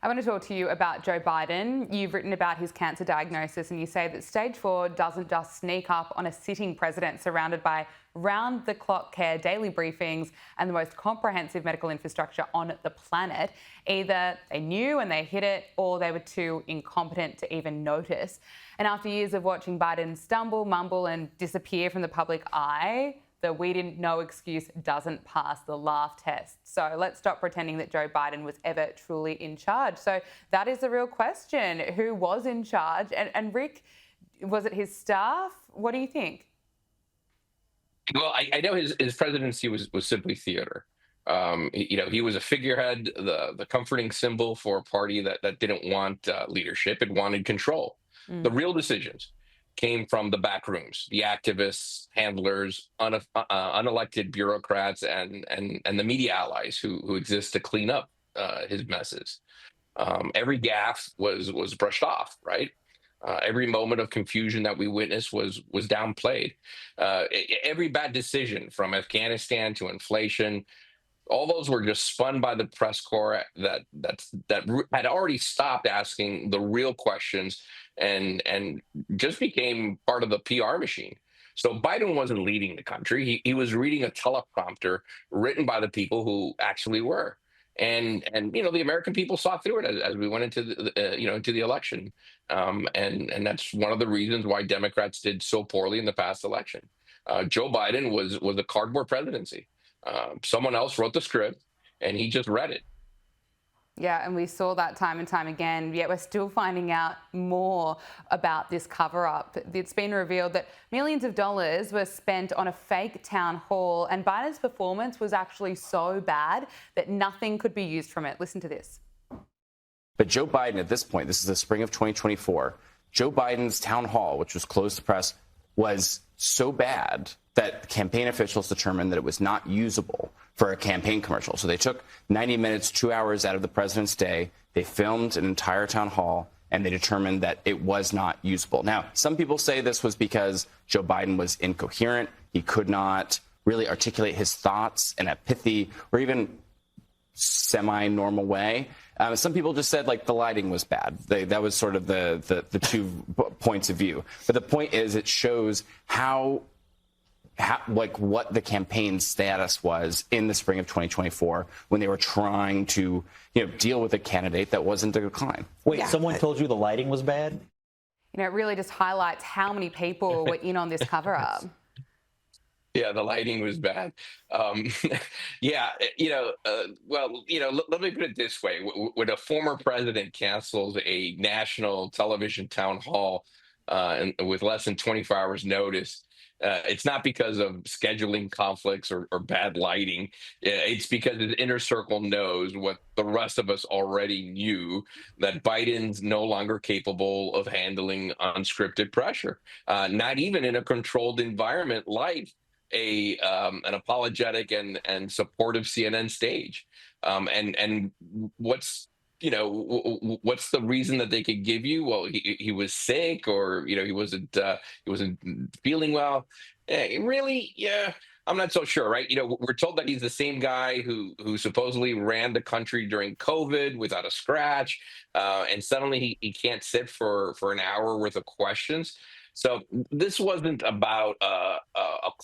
I want to talk to you about Joe Biden. You've written about his cancer diagnosis and you say that stage 4 doesn't just sneak up on a sitting president surrounded by round-the-clock care, daily briefings and the most comprehensive medical infrastructure on the planet. Either they knew and they hid it or they were too incompetent to even notice. And after years of watching Biden stumble, mumble and disappear from the public eye, the we didn't know excuse doesn't pass the laugh test. So let's stop pretending that Joe Biden was ever truly in charge. So that is the real question. Who was in charge? And Rick, was it his staff? What do you think? Well, I know his presidency was simply theater. He was a figurehead, the comforting symbol for a party that didn't want leadership. It wanted control. The real decisions came from the back rooms, the activists, handlers, unelected bureaucrats, and the media allies who exist to clean up his messes. Every gaffe was brushed off, right? Every moment of confusion that we witnessed was downplayed. Every bad decision, from Afghanistan to inflation, all those were just spun by the press corps that had already stopped asking the real questions and just became part of the PR machine. So Biden wasn't leading the country; he was reading a teleprompter written by the people who actually were. And the American people saw through it as we went into into the election, and that's one of the reasons why Democrats did so poorly in the past election. Joe Biden was a cardboard presidency. Someone else wrote the script, and he just read it. Yeah, and we saw that time and time again, yet we're still finding out more about this cover-up. It's been revealed that millions of dollars were spent on a fake town hall, and Biden's performance was actually so bad that nothing could be used from it. Listen to this. But Joe Biden, at this point, this is the spring of 2024, Joe Biden's town hall, which was closed to press, was so bad that campaign officials determined that it was not usable for a campaign commercial. So they took 90 minutes, 2 hours out of the president's day. They filmed an entire town hall, and they determined that it was not usable. Now, some people say this was because Joe Biden was incoherent. He could not really articulate his thoughts in a pithy or even semi-normal way. Some people just said, like, the lighting was bad. That was sort of the 2 points of view. But the point is, it shows how what the campaign status was in the spring of 2024 when they were trying to deal with a candidate that wasn't a decline. Wait, someone told you the lighting was bad? It really just highlights how many people were in on this cover-up. Yeah, the lighting was bad. Yeah, let me put it this way. When a former president cancels a national television town hall and with less than 24 hours notice, it's not because of scheduling conflicts or bad lighting. It's because his inner circle knows what the rest of us already knew, that Biden's no longer capable of handling unscripted pressure, not even in a controlled environment like an apologetic and supportive CNN stage. And what's the reason that they could give you? Well, he was sick, or he wasn't feeling well. Really, yeah, I'm not so sure, right? We're told that he's the same guy who supposedly ran the country during COVID without a scratch, and suddenly he can't sit for an hour worth of questions. So this wasn't about a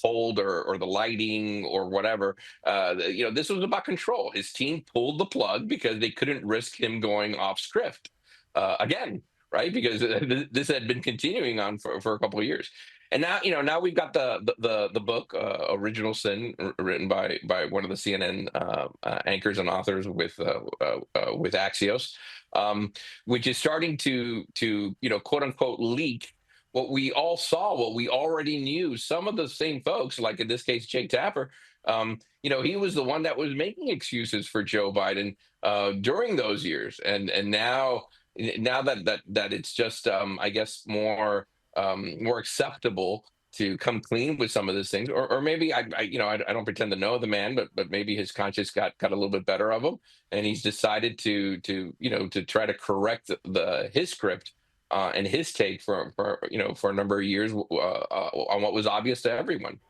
cold or the lighting or whatever. This was about control. His team pulled the plug because they couldn't risk him going off script again, right? Because this had been continuing on for a couple of years. And now we've got the book Original Sin, written by one of the CNN anchors and authors with Axios, which is starting to quote unquote leak what we all saw, what we already knew. Some of the same folks, like in this case, Jake Tapper, he was the one that was making excuses for Joe Biden during those years, and now that it's just I guess more acceptable to come clean with some of those things, or maybe I don't pretend to know the man, but maybe his conscience got a little bit better of him, and he's decided to try to correct his script and his take for a number of years on what was obvious to everyone.